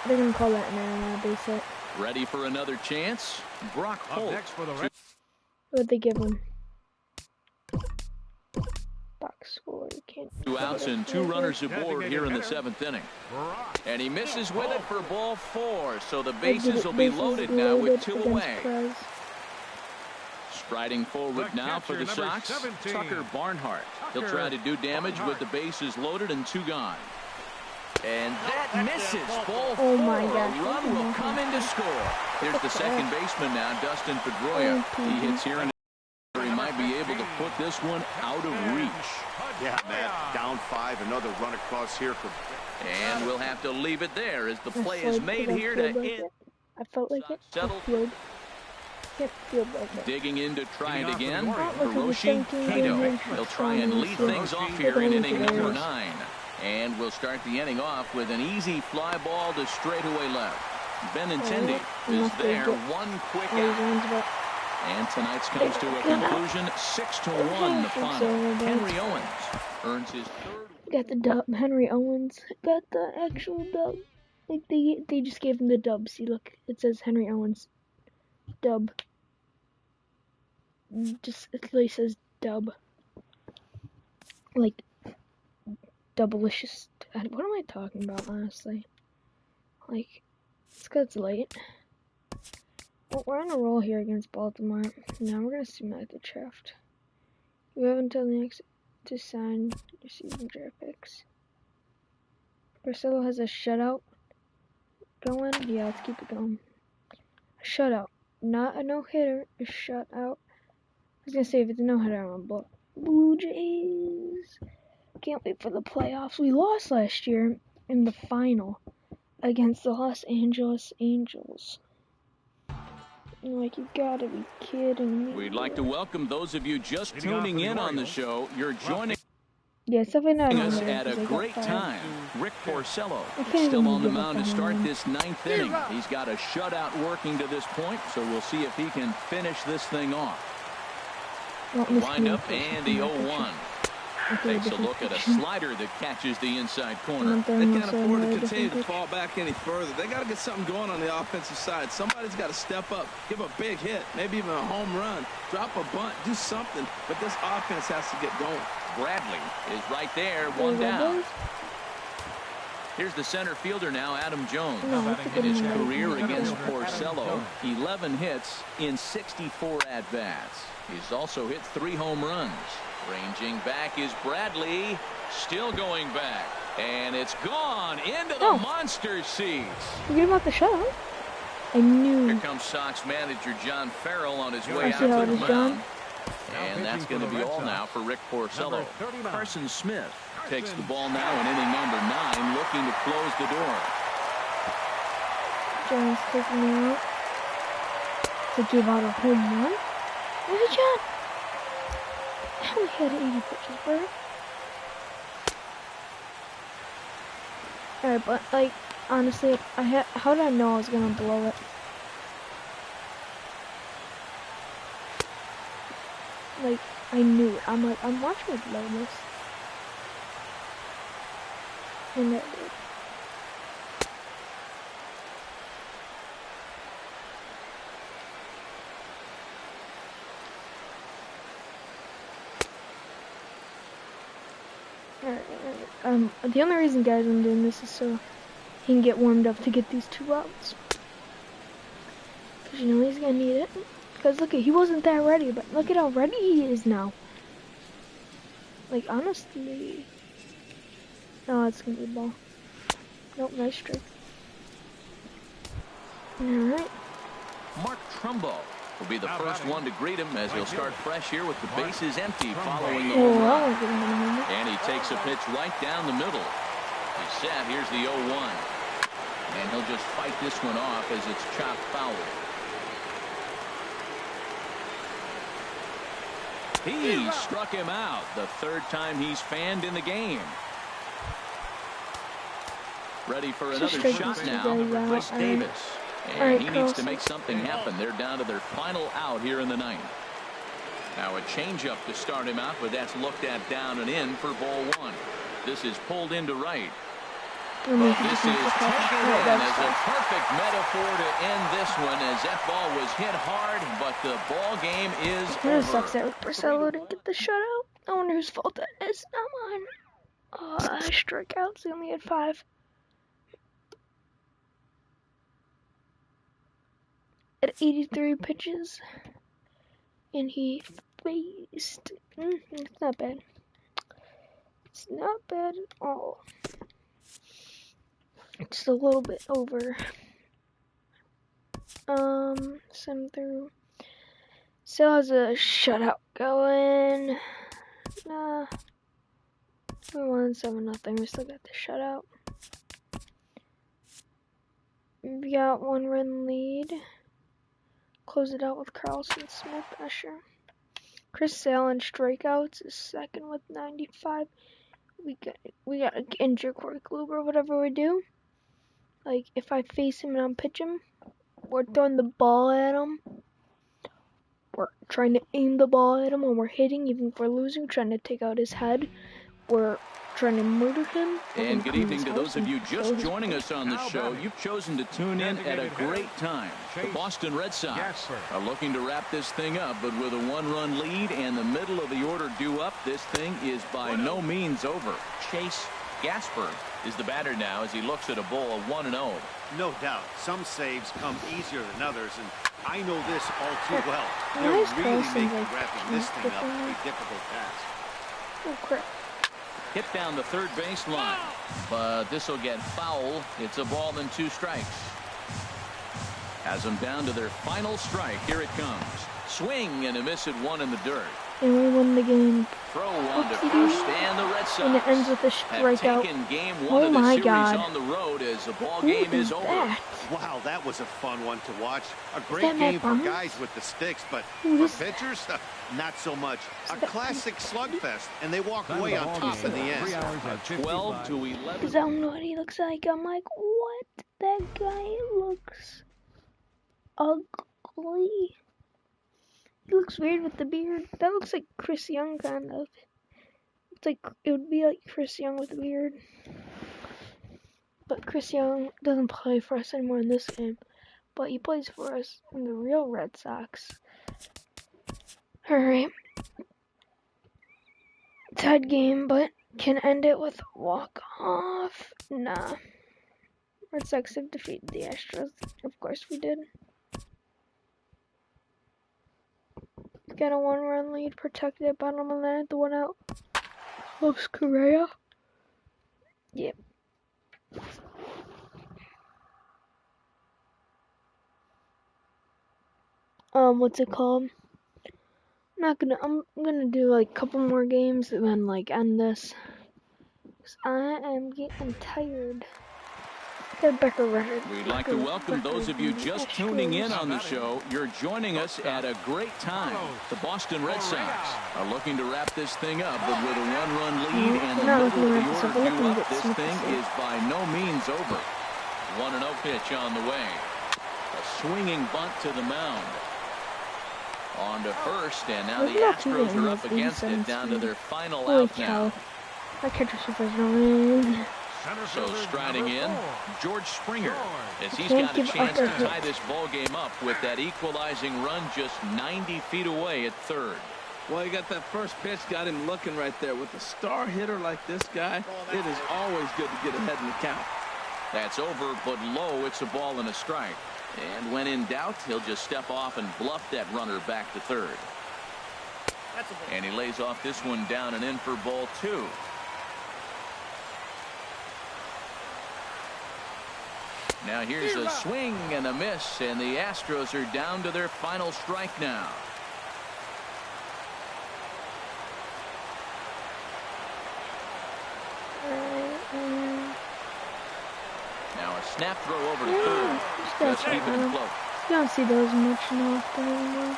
They're going to call that an base hit. Ready for another chance. Brock Holt. What'd they give him? Box score. Can't 2 outs and 2 runners aboard here in the 7th inning. And he misses with it for ball 4. So the bases will be loaded now with 2 away. Striding forward now for the Sox, Tucker Barnhart. He'll try to do damage with the bases loaded and 2 gone. And that misses. Ball 4. My gosh. A run will come in to score. Here's the second baseman now, Dustin Pedroia. He hits here and he might be able to put this one out of reach. Yeah, Matt, down 5, another run across here for. And we'll have to leave it there as the play is made here to end. I felt like it. Settled. Can't feel like it. Digging in to try it again. Hiroshi Kato. He'll try and lead things off here in inning number 9. And we'll start the inning off with an easy fly ball to straightaway left. Benintendi is there. One quick out. And tonight's comes to a conclusion. 6-1 the final. Henry Owens earns his 3rd. Got the dub. Henry Owens got the actual dub. Like they just gave him the dub. See, look, it says Henry Owens dub. Just it really says dub. Like doublicious. What am I talking about, honestly? Like, it's 'cause it's late. Well, we're on a roll here against Baltimore. Now we're gonna simulate the draft. You have until the next to sign your season draft picks. Barcelo has a shutout going. Yeah, let's keep it going. A shutout, not a no-hitter. A shutout. I was gonna say if it's a no-hitter, I'm gonna blow. Blue Jays. Can't wait for the playoffs. We lost last year in the final against the Los Angeles Angels. Like, you gotta be kidding me. We'd like to welcome those of you just tuning in on the show. You're joining us at a great time. Rick Porcello still on the mound to start this 9th inning. He's got a shutout working to this point, so we'll see if he can finish this thing off. Wind up and the 0-1. Takes a look at a slider that catches the inside corner. They can't afford to continue to fall back any further. They got to get something going on the offensive side. Somebody's got to step up, give a big hit, maybe even a home run, drop a bunt, do something. But this offense has to get going. Bradley is right there, 1 down. Here's the center fielder now, Adam Jones. In his career against Porcello, 11 hits in 64 at-bats. He's also hit 3 home runs. Ranging back is Bradley, still going back, and it's gone into the monster seats. Forget about the shutout. I knew. Here comes Sox manager John Farrell on his way out to the mound. And that's going to be all now for Rick Porcello. Carson Smith takes the ball now in inning number 9, looking to close the door. Jones taking me out to give out a home run. Hey, John. I only had 80 pitches, bro. Alright, but, like, honestly, how did I know I was gonna blow it? Like, I knew. I'm watching it blow this. And that did. The only reason, guys, I'm doing this is so he can get warmed up to get these 2 outs. Because you know he's gonna need it. Because look, he wasn't that ready, but look at how ready he is now. Like, honestly. No, it's gonna be a ball. Nope, nice strike. Alright. Mark Trumbo will be the first one to greet him as he'll start fresh here with the bases empty following the home run. And he takes a pitch right down the middle. He's set. Here's the 0-1. And he'll just fight this one off as it's chopped foul. He struck him out the 3rd time he's fanned in the game. Ready for another shot now, Chris Davis. And he needs to make something happen. They're down to their final out here in the 9th. Now a changeup to start him out, but that's looked at down and in for ball 1. This is pulled into right. But this is taken in as a perfect metaphor to end this one, as that ball was hit hard, but the ball game is over. It sucks that Barcelo didn't get the shutout. I wonder whose fault that is. Not mine. Strikeouts. He only had 5. At 83 pitches. and he faced. It's not bad. It's not bad at all. Just a little bit over. 7 through. Still has a shutout going. Nah. We won 7-0. We still got the shutout. We got 1-run lead. Close it out with Carlson Smith, Usher. Chris Sale in strikeouts is second with 95. We got to injure Corey Kluber, whatever we do. Like, if I face him and I'm pitching, we're throwing the ball at him. We're trying to aim the ball at him when we're hitting, even if we're losing, trying to take out his head. We're trying to murder him. And good evening to those of you just joining us on the show. You've chosen to tune in at a great time. The Boston Red Sox are looking to wrap this thing up, but with a 1-run lead and the middle of the order due up, this thing is by no means over. Chase Gasper is the batter now as he looks at a bowl of 1-0. No doubt. Some saves come easier than others, and I know this all too well. They're really making wrapping this thing up a difficult task. Oh, crap. Hit down the third base line, but this will get foul. It's a ball and 2 strikes. Has them down to their final strike. Here it comes. Swing and a miss at 1 in the dirt. And we won the game. Throw one to first, and the Red Sox and it ends with a strikeout. Game 1 of the series God. On the road as the ball game is over. Wow, that was a fun one to watch. A great game for guys with the sticks, but for pitchers, not so much. A classic slugfest, and they walk away on top in the end. 12 to 11. Because I don't know what he looks like. I'm like, what? That guy looks ugly. He looks weird with the beard. That looks like Chris Young, kind of. It's like, it would be like Chris Young with a beard. But Chris Young doesn't play for us anymore in this game. But he plays for us in the real Red Sox. Alright. Tied game, but can end it with a walk-off. Nah. Red Sox have defeated the Astros. Of course we did. Got a 1-run lead, protected, bottom of the 9th, the 1 out. Helps Correa. Yep. What's it called? I'm gonna do like a couple more games and then like end this. 'Cause I am getting tired. We'd like to welcome those of you just tuning in on the show. You're joining us at a great time. The Boston Red Sox are looking to wrap this thing up, but with a 1-run lead and the middle of the order due up, this thing is by no means over. 1-0 pitch on the way. A swinging bunt to the mound. On to first, and now the Astros are up against it, down to their final out now. My catcher's supposed to So striding in, George Springer, as he's got a chance to tie this ball game up with that equalizing run just 90 feet away at third. Well, you got that first pitch, got him looking right there. With a star hitter like this guy, it is always good to get ahead in the count. That's over, but low, it's a ball and a strike. And when in doubt, he'll just step off and bluff that runner back to third. And he lays off this one down and in for ball 2. Now here's a swing and a miss, and the Astros are down to their final strike now. Now a snap throw over to third. Just keep it close. You don't see those much anymore.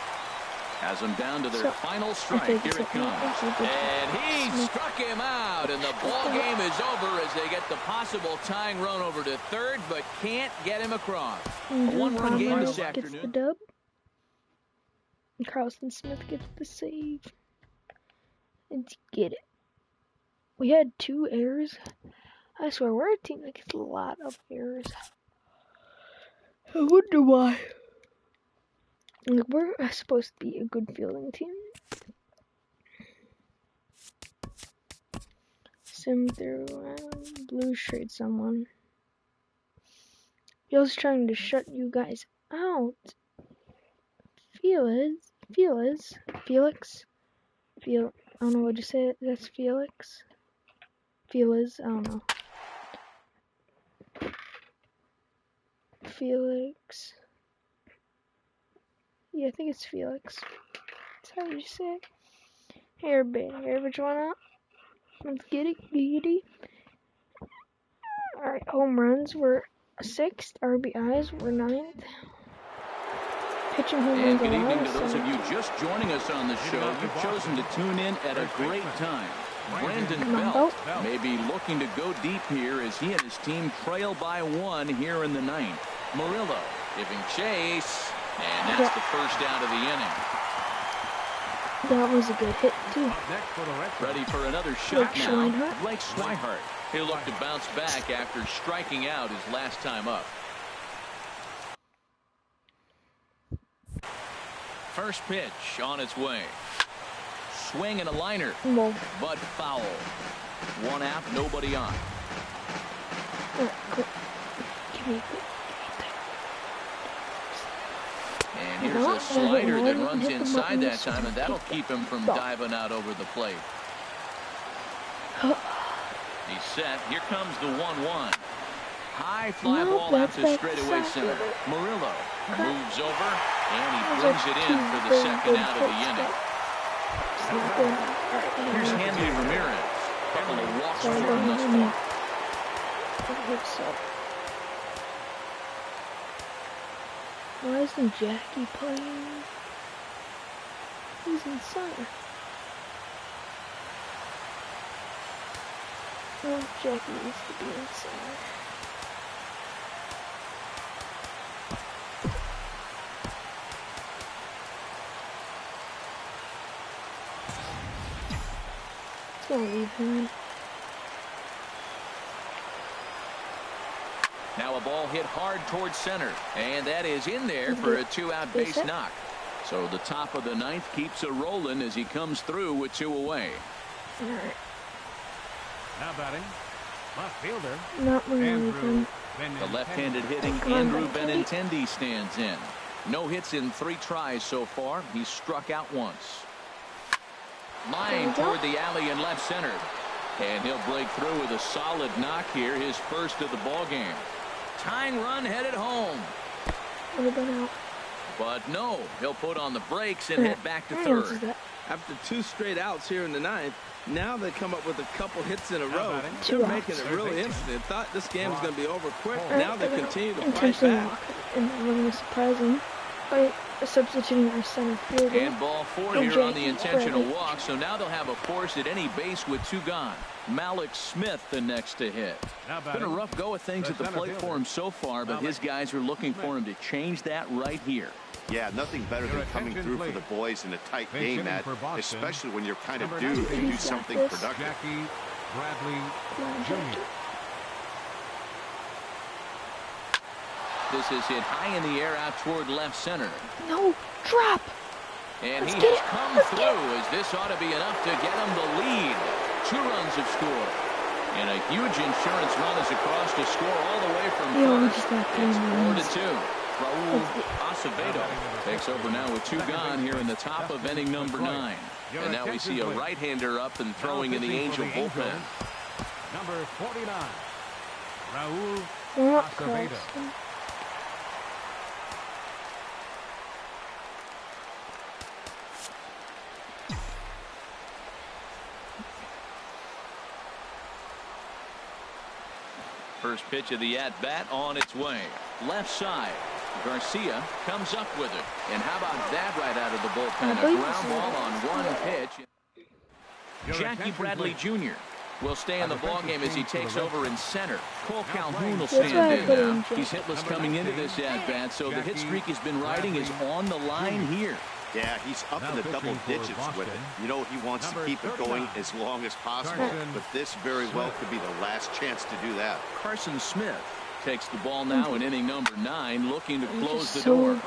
Has them down to their final strike. Here it comes. And he struck him out, and the ball game is over as they get the possible tying run over to third, but can't get him across. A 1-run game this afternoon. Gets the dub. And Carlson Smith gets the save. Let's get it. We had 2 errors. I swear, we're a team that gets a lot of errors. I wonder why. We're supposed to be a good fielding team. Sim through blue trade someone. Bill's trying to shut you guys out. Feel it. Felix. I don't know what you say. That's Felix. Felix. I don't know. Felix. Yeah, I think it's Felix. That's how you say it. Here, which one up? Let's get it. Alright, home runs were 6th. RBIs were 9th. Pitching home runs and good evening to allowed, those of you just joining us on the show. You've chosen to tune in at a great time. Brandon Belt may be looking to go deep here as he and his team trail by 1 here in the 9th. Murillo giving chase, and that's the first out of the inning. That was a good hit, too. Ready for another shot now. Blake Swihart. He'll look to bounce back after striking out his last time up. First pitch on its way. Swing and a liner, but foul. 1 out, nobody on. And here's a slider that runs inside that time, and that'll keep him from diving out over the plate. He's set. Here comes the 1-1. High fly ball out to straightaway center. Murillo moves over, and he brings it in for the second out of the inning. Here's Hanley Ramirez. Couple of walks for him thus far. Why isn't Jackie playing? He's in center. Oh, Jackie needs to be in center. It's gonna leave him. Now a ball hit hard towards center, and that is in there for a 2-out base knock. So the top of the 9th keeps a rolling as he comes through with 2 away. Now batting, left fielder. Not really. The left-handed hitting Andrew Benintendi stands in. No hits in 3 tries so far. He's struck out once. Line toward the alley in left center. And he'll break through with a solid knock here, his first of the ball game. Tying run headed home. But no, he'll put on the brakes and head back to third. After 2 straight outs here in the 9th, now they come up with a couple hits in a row. They're making it really interesting. Thought this game was going to be over quick. Now they continue to fight back. And we're going to surprise them by substituting our center fielder. And ball 4 here on the intentional walk. So now they'll have a force at any base with 2 gone. Malik Smith the next to hit. Been a rough go of things at the plate for him so far, but his guys are looking for him to change that right here. Yeah, nothing better than coming through for the boys in a tight game, Matt, especially when you're kind of due to do something productive. Jackie Bradley Jr. This is hit high in the air out toward left center. No, drop. And he has come through as this ought to be enough to get him the lead. 2 runs have scored. And a huge insurance run is across to score all the way from first. It's 4-2. Raul Acevedo takes over now with 2 gone here in the top of inning number 9. And now we see a right-hander up and throwing in the Angel bullpen. Number 49, Raul Acevedo. First pitch of the at-bat on its way. Left side. Garcia comes up with it. And how about that right out of the bullpen? A ground ball on 1 pitch. Jackie Bradley Jr. will stay in the ballgame as he takes over in center. Cole Calhoun will stand in now. He's hitless coming into this at-bat, so the hit streak he's been riding is on the line here. Yeah, he's up in the double digits with it. You know, he wants to keep it going as long as possible, but this very well could be the last chance to do that. Carson Smith takes the ball now in inning number 9, looking to close the door.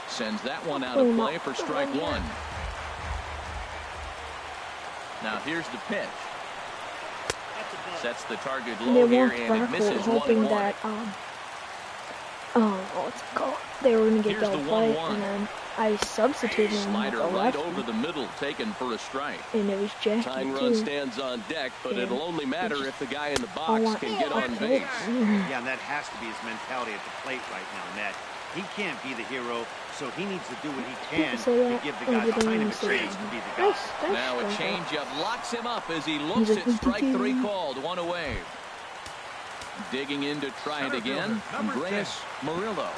Sends that one out of play for strike 1. Now here's the pitch. Sets the target low here, and it misses 1-1. what's it called? They were gonna get that fight, and then I substituted him with a right lefty, over the middle, taken for a strike. and it was Jackie Tying too. run stands on deck, but it'll only matter if the guy in the box can get on base. Yeah, and that has to be his mentality at the plate right now, Ned. He can't be the hero, so he needs to do what he can to give the guy behind him a chance to be the guy. Now a changeup locks him up as he looks at strike three called, one away. Digging in to try it again, Andres Murillo.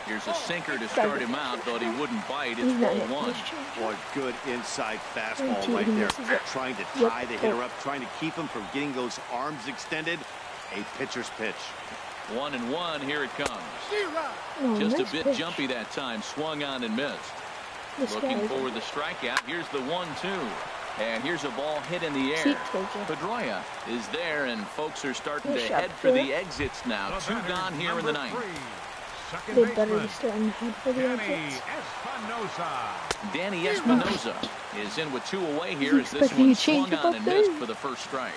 Here's a sinker to start him out, thought he wouldn't bite. It's ball one. Boy, good inside fastball right there. Trying to tie the hitter up, trying to keep him from getting those arms extended. A pitcher's pitch. 1-1, here it comes. Just a bit jumpy that time, swung on and missed. Looking for the strikeout. Here's the 1-2. And here's a ball hit in the air. Pedroia is there, and folks are starting to head for the exits now. 2 gone here in the ninth. They better be starting to head for the exits. Danny Espinosa is in with 2 away here as this one swung on and missed for the first strike.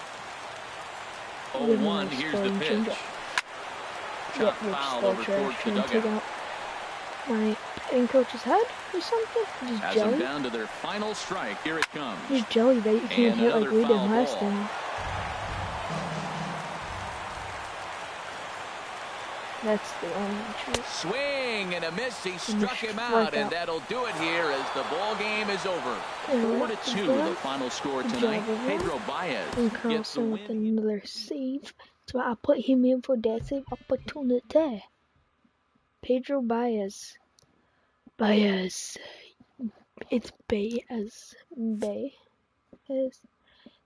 0-1, here's the pitch. Chop foul over towards the dugout. My hitting coach's head or something? Just has jelly? Them down to their final strike. Here it comes. Just jelly that you can't hit like we did last time. That's the only truth. Swing and a miss. He struck him out, and that'll do it here as the ball game is over. 4-2, the final score tonight. Pedro Baez and Carlson with another save. So I put him in for that save opportunity. Pedro Baez. It's Baez.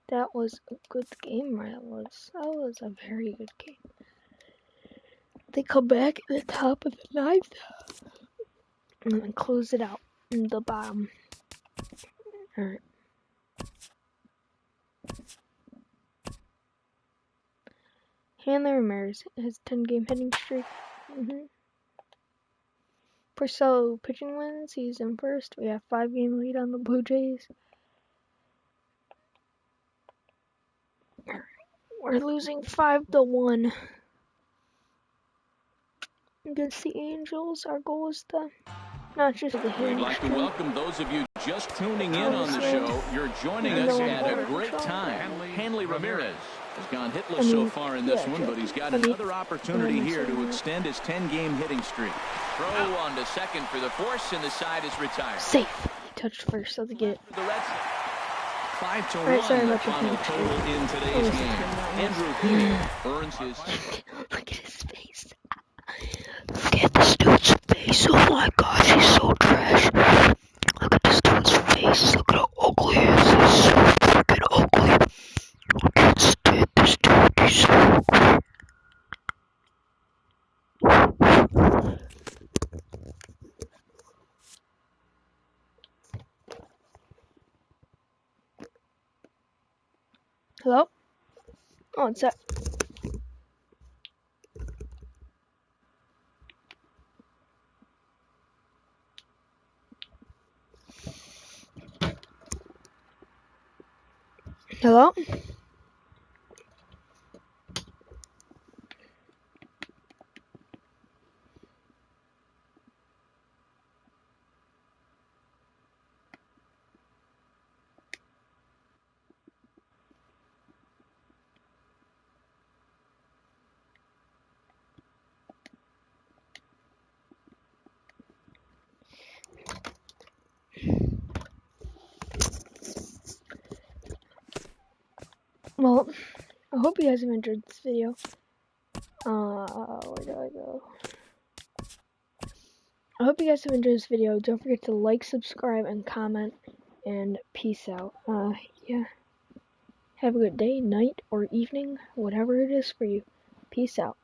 That was a good game. That was a very good game. They come back at the top of the ninth and then close it out in the bottom. Alright. Hanley Ramirez has 10-game hitting streak. Purcell pitching wins. He's in first. We have 5-game lead on the Blue Jays. We're losing 5-1 against the Angels. Our goal is to not just the hitting. We'd like to welcome those of you just tuning in on the show. You're joining us at a great time. Hanley Ramirez has gone hitless so far in this one, but he's got another opportunity here to extend his 10-game hitting streak. Throw on to second for the force, and the side is retired. Safe. He touched first, so they get it. 5-1, the final total in today's game. Andrew Heaney earns his... Look at his face. Look at this dude's face. Oh my gosh, he's so trash. Look at this dude's face. Look at how ugly he is. He's so freaking ugly. I can't stand this dude. He's so ugly. Hello? Oh, it's up. Hello? Well, I hope you guys have enjoyed this video. Where do I go? I hope you guys have enjoyed this video. Don't forget to like, subscribe, and comment. And peace out. Yeah. Have a good day, night, or evening, whatever it is for you. Peace out.